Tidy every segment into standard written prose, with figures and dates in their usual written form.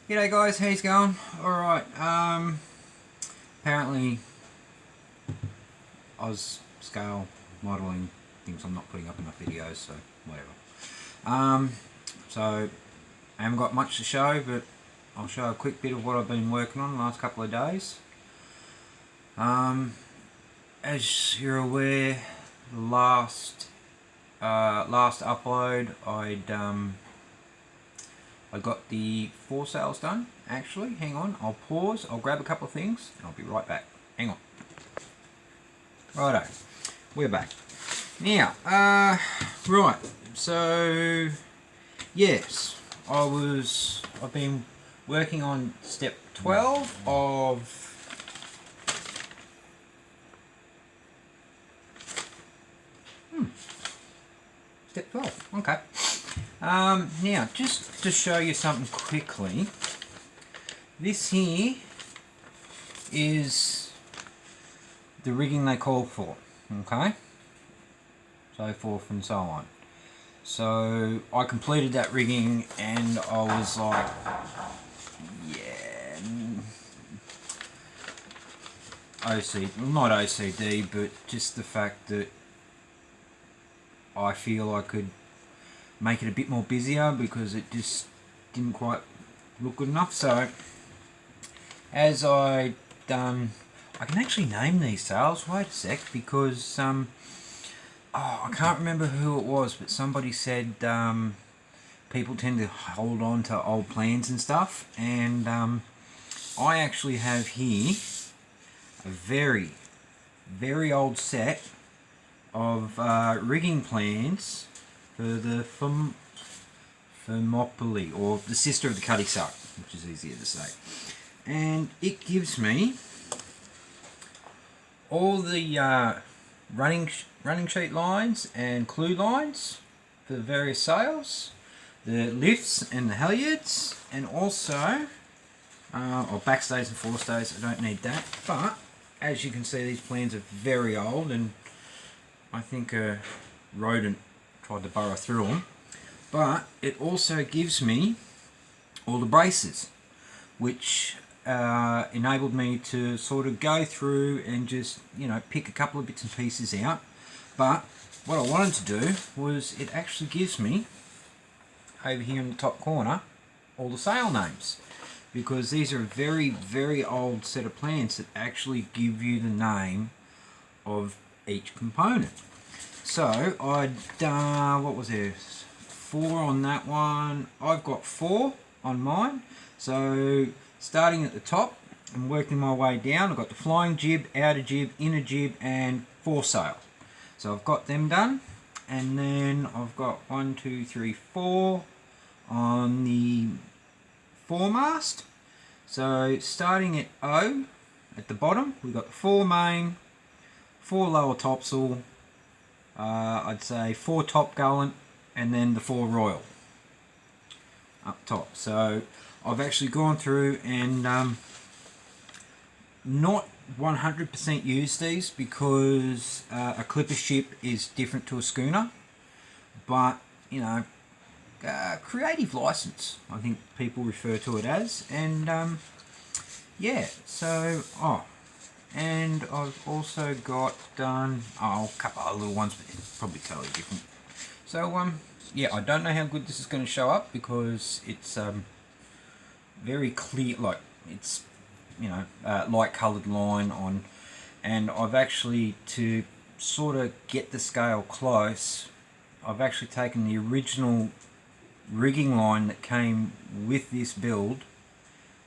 G'day guys, how's it going? Alright, apparently I was scale modelling things I'm not putting up enough videos, so whatever. So I haven't got much to show, but I'll show a quick bit of what I've been working on the last couple of days. As you're aware, the last upload I got the 4 sales done. Actually, hang on, I'll pause, I'll grab a couple of things, and I'll be right back. Hang on. Righto, we're back. Now, right, so, yes, I've been working on step 12 of step 12, okay. Now, just to show you something quickly, this here is the rigging they called for, okay? So forth and so on. So I completed that rigging and I was like, yeah, not OCD, but just the fact that I feel I could make it a bit more busier because it just didn't quite look good enough. So as I can actually name these sales. Wait a sec, because I can't remember who it was, but somebody said people tend to hold on to old plans and stuff, and I actually have here a very, very old set of rigging plans for the Thermopylae, or the sister of the Cuddy Suck, which is easier to say. And it gives me all the running sheet lines and clue lines for the various sails, the lifts and the halyards, and also or backstays and forestays. I don't need that, but as you can see, these plans are very old, and I think a rodent tried to burrow through them. But it also gives me all the braces, which enabled me to sort of go through and just, you know, pick a couple of bits and pieces out. But what I wanted to do was, it actually gives me over here in the top corner all the sail names, because these are a very, very old set of plans that actually give you the name of each component. So I'd what was there, 4 on that one. I've got 4 on mine. So starting at the top and working my way down, I've got the flying jib, outer jib, inner jib, and foresail. So I've got them done, and then I've got 1, 2, 3, 4 on the foremast. So starting at O at the bottom, we've got the 4 main, 4 lower topsail, I'd say 4 top gallant, and then the 4 royal up top. So I've actually gone through and not 100% used these, because a clipper ship is different to a schooner, but you know, creative license, I think people refer to it as. And yeah, so and I've also got done a couple of little ones, but it's probably totally different. So yeah, I don't know how good this is going to show up, because it's very clear, like it's, you know, light coloured line on, and I've actually, to sort of get the scale close, I've actually taken the original rigging line that came with this build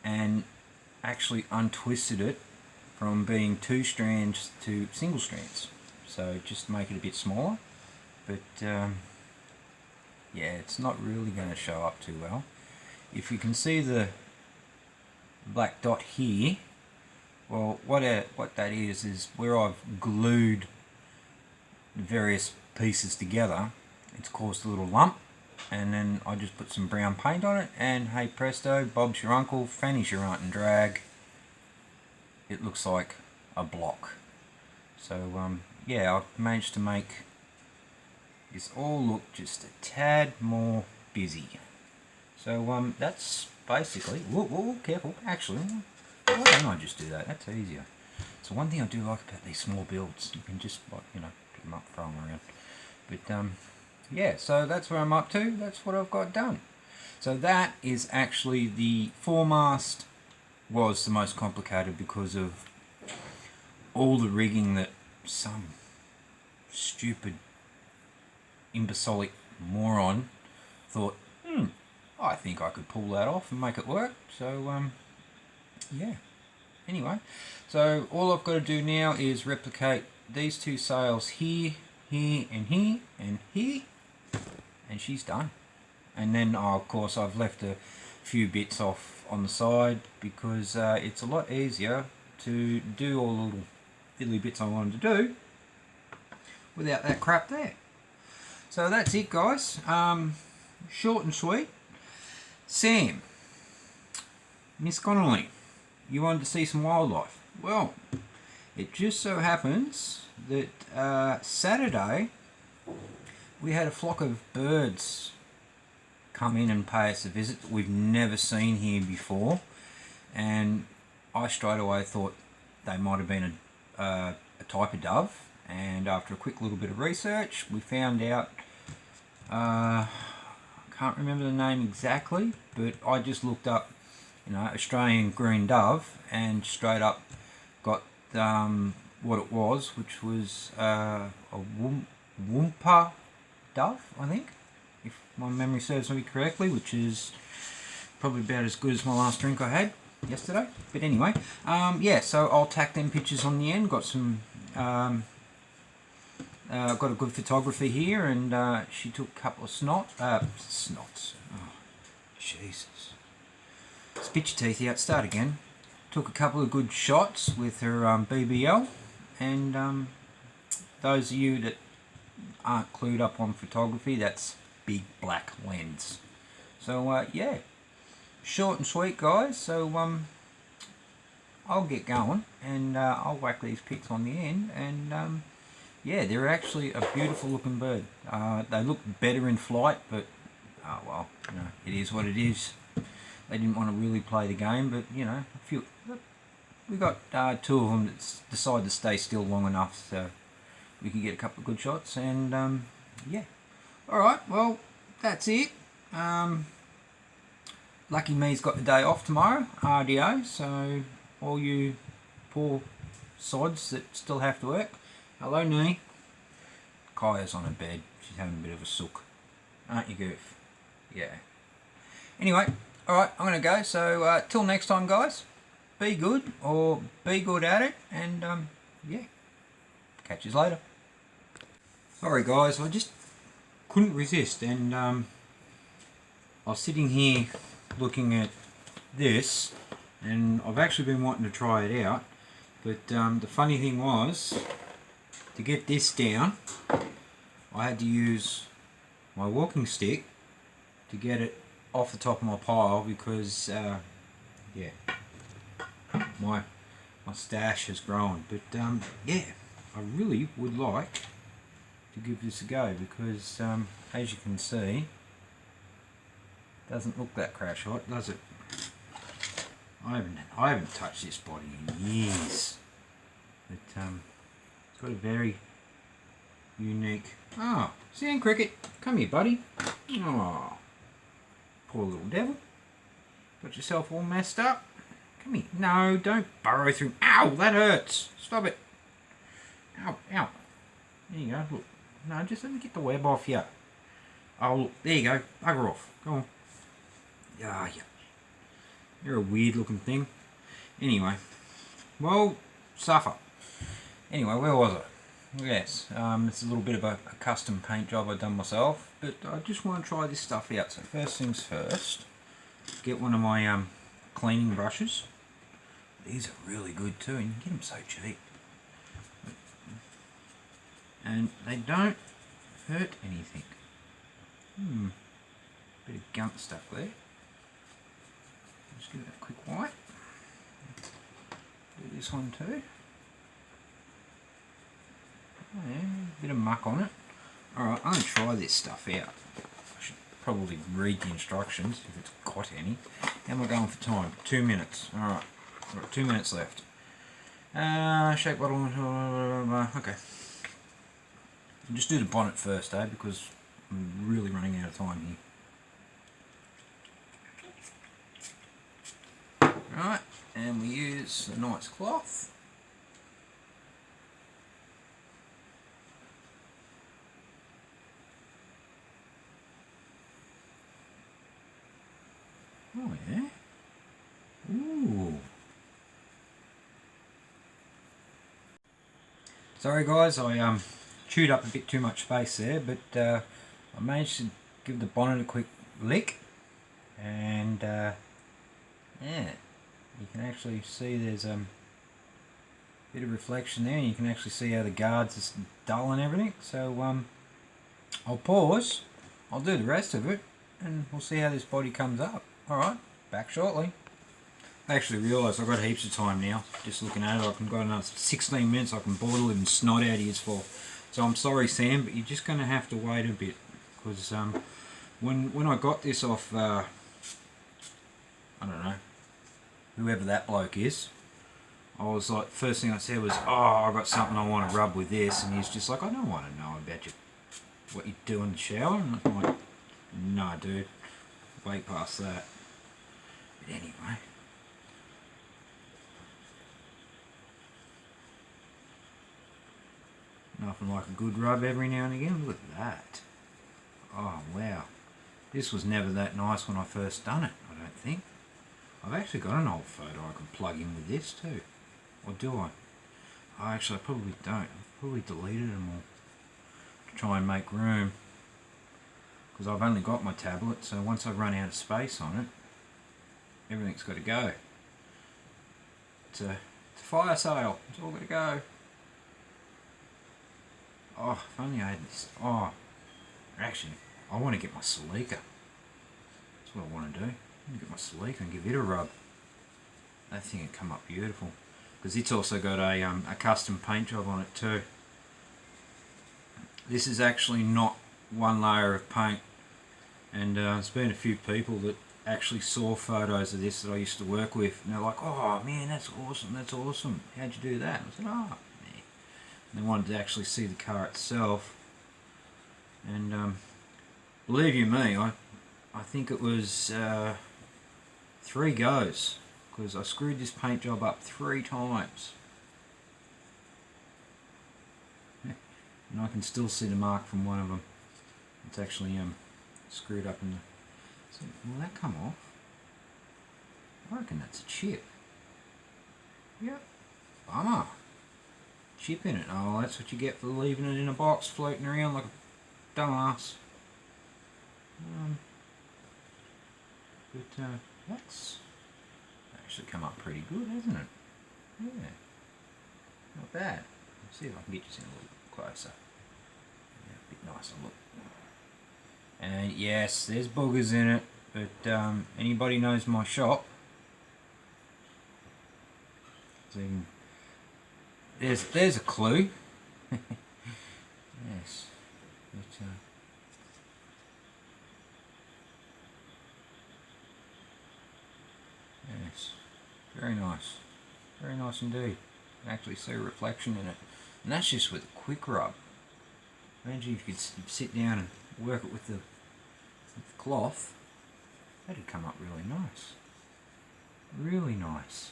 and actually untwisted it from being 2 strands to single strands, so just make it a bit smaller. But yeah, it's not really going to show up too well. If you can see the black dot here, well, what that is where I've glued various pieces together. It's caused a little lump, and then I just put some brown paint on it, and hey presto, Bob's your uncle, Fanny's your aunt, and drag. It looks like a block. So yeah, I've managed to make this all look just a tad more busy. So that's basically, whoa, careful, actually, why don't I just do that? That's easier. So one thing I do like about these small builds, you can just, like, you know, pick them up, throw them around. But yeah, so that's where I'm up to, that's what I've got done. So that is actually the foremast was the most complicated because of all the rigging that some stupid imbecilic moron thought, I think I could pull that off and make it work. So yeah, anyway, so all I've got to do now is replicate these two sails here, here and here and here, and she's done. And then of course I've left a few bits off on the side because it's a lot easier to do all the little fiddly bits I wanted to do without that crap there. So that's it, guys. Short and sweet. Sam, Miss Connolly, you wanted to see some wildlife. Well, it just so happens that Saturday we had a flock of birds come in and pay us a visit that we've never seen here before, and I straight away thought they might have been a type of dove, and after a quick little bit of research we found out, I can't remember the name exactly, but I just looked up, you know, Australian green dove, and straight up got what it was, which was a Whoompa dove, I think, if my memory serves me correctly, which is probably about as good as my last drink I had yesterday. But anyway, yeah, so I'll tack them pictures on the end. Got some got a good photographer here, and she took a couple of snots. Oh, Jesus. Spit your teeth out, start again. Took a couple of good shots with her BBL, and those of you that aren't clued up on photography, that's big black lens. So yeah, short and sweet, guys. So I'll get going, and I'll whack these pics on the end, and yeah, they're actually a beautiful looking bird. They look better in flight, but oh well, you know, it is what it is. They didn't want to really play the game, but you know, we got two of them that decided to stay still long enough so we could get a couple of good shots, and yeah. Alright, well, that's it. Lucky me's got the day off tomorrow, RDO, so all you poor sods that still have to work, hello Nee. Kaya's on her bed, she's having a bit of a sook. Aren't you, Goof? Yeah. Anyway, alright, I'm going to go, so till next time, guys, be good, or be good at it, and yeah, catch you later. Sorry guys, I just couldn't resist, and I was sitting here looking at this, and I've actually been wanting to try it out, but the funny thing was, to get this down, I had to use my walking stick to get it off the top of my pile, because yeah, my stash has grown. But yeah, I really would like to give this a go, because as you can see, it doesn't look that crash hot, does it? I haven't touched this body in years, but it's got a very unique. Oh, sand cricket, come here, buddy. Oh, poor little devil, got yourself all messed up. Come here. No, don't burrow through. Ow, that hurts. Stop it. Ow, ow. There you go. Look. No, just let me get the web off here. Oh, look. There you go. Bugger off. Go on. Yeah, yeah. You're a weird looking thing. Anyway. Well, suffer. Anyway, where was I? Yes, it's a little bit of a custom paint job I've done myself, but I just want to try this stuff out. So first things first, get one of my cleaning brushes. These are really good too, and you get them so cheap. And they don't hurt anything. Bit of gunk stuff there. Just give it a quick wipe. Do this one too. Oh yeah, bit of muck on it. Alright, I'm going to try this stuff out. I should probably read the instructions if it's got any. How am I going for time? 2 minutes. Alright, I've got 2 minutes left. Shape bottle, okay. I'll just do the bonnet first, because I'm really running out of time here. Right, and we use a nice cloth. Oh yeah. Ooh. Sorry guys, I chewed up a bit too much space there, but I managed to give the bonnet a quick lick, and yeah, you can actually see there's a bit of reflection there, and you can actually see how the guards are dull and everything. So I'll pause, I'll do the rest of it, and we'll see how this body comes up. Alright, back shortly. I actually realised I've got heaps of time now. Just looking at it, I've got another 16 minutes I can boil even snot out of his for. So I'm sorry Sam, but you're just going to have to wait a bit. Because when I got this off, I don't know, whoever that bloke is, I was like, first thing I said was, oh, I've got something I want to rub with this. And he's just like, I don't want to know about what you do in the shower. And I'm like, no dude, way past that. But anyway. Nothing like a good rub every now and again. Look at that. Oh wow. This was never that nice when I first done it, I don't think. I've actually got an old photo I can plug in with this too. Or do I? Oh, actually I probably don't. I've probably deleted them all to try and make room. Because I've only got my tablet, so once I run out of space on it, everything's got to go. It's a fire sale. It's all got to go. Oh, if only I had this. Oh, actually, I want to get my Celica. That's what I want to do. I want to get my Celica and give it a rub. That thing would come up beautiful. Because it's also got a custom paint job on it too. This is actually not one layer of paint. And there's been a few people that actually saw photos of this that I used to work with. And they're like, oh man, that's awesome, that's awesome. How'd you do that? And I said, oh. They wanted to actually see the car itself, and believe you me, I think it was 3 goes, because I screwed this paint job up 3 times, and I can still see the mark from one of them. It's actually screwed up in the. So, will that come off? I reckon that's a chip. Yep. Bummer. Chip in it. Oh, that's what you get for leaving it in a box floating around like a dumbass. But that's actually come up pretty good, hasn't it? Yeah. Not bad. Let's see if I can get you in a little closer. Yeah, a bit nicer look. And yes, there's boogers in it, but anybody knows my shop. So there's a clue. Yes. But, yes. Very nice. Very nice indeed. You can actually see a reflection in it. And that's just with a quick rub. Imagine if you could sit down and work it with the cloth. That'd come up really nice. Really nice.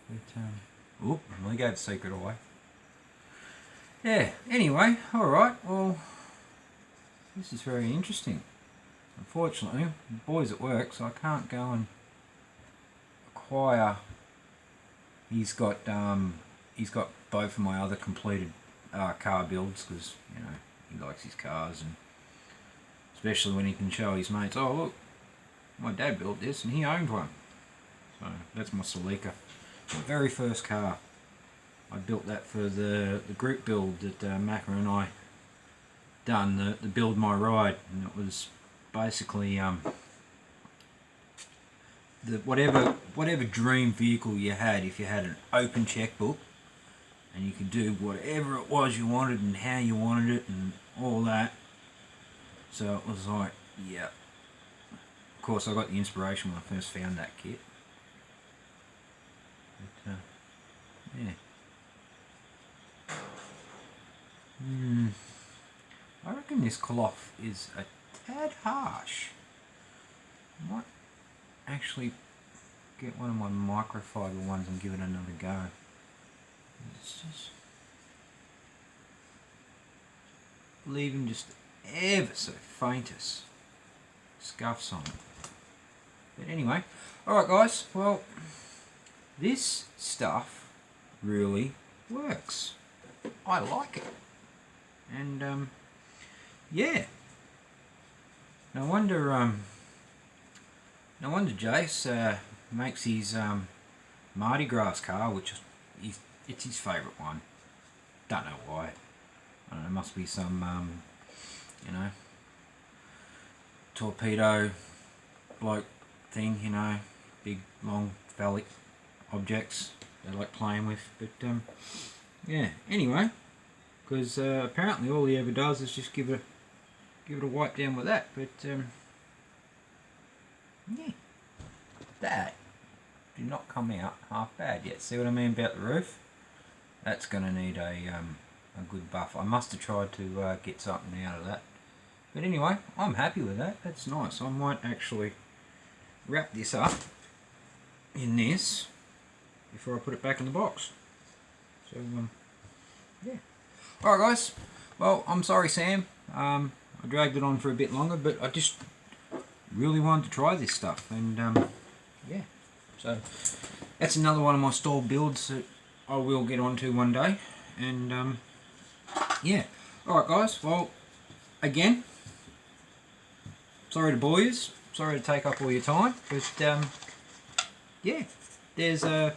But, oop, I only gave the secret away. Yeah, anyway, alright, well, this is very interesting. Unfortunately, the boy's at work, so I can't go and acquire. He's got both of my other completed car builds, because, you know, he likes his cars, and especially when he can show his mates, oh look, my dad built this and he owned one. So that's my Celica. My very first car. I built that for the group build that Macca and I done, the Build My Ride, and it was basically the whatever dream vehicle you had. If you had an open checkbook and you could do whatever it was you wanted and how you wanted it and all that, so it was like Yeah. Of course, I got the inspiration when I first found that kit. But, yeah. I reckon this cloth is a tad harsh. I might actually get one of my microfiber ones and give it another go. It's just leaving just ever so faintest scuffs on it. But anyway, alright guys, well, this stuff really works. I like it. And yeah. No wonder Jace makes his Mardi Gras car, which it's his favourite one. Don't know why. I don't know, must be some you know, torpedo bloke thing, you know, big long phallic objects they like playing with. But yeah, anyway, because apparently all he ever does is just give it a wipe down with that. But yeah, that did not come out half bad yet. See what I mean about the roof? That's going to need a good buff. I must have tried to get something out of that. But anyway, I'm happy with that. That's nice. I might actually wrap this up in this before I put it back in the box. So yeah. Alright guys, well, I'm sorry Sam. I dragged it on for a bit longer, but I just really wanted to try this stuff. And yeah, so that's another one of my stall builds that I will get onto one day. And yeah, alright guys, well, again, sorry to bore you, sorry to take up all your time, but yeah, there's a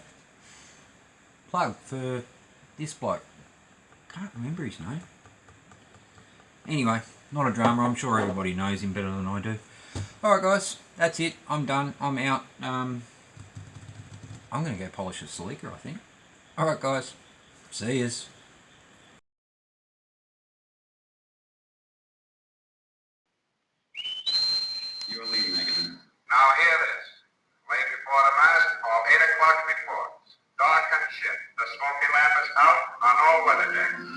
plug for this bloke. Can't remember his name. Anyway, not a drama, I'm sure everybody knows him better than I do. Alright guys, that's it, I'm done, I'm out. I'm going to go polish a Celica, I think. Alright guys, see yous. You're leaving, Megan. Now hear this. Late before the mast, or 8 o'clock before. Dark and shit. The smoky lamp is out on all weather decks.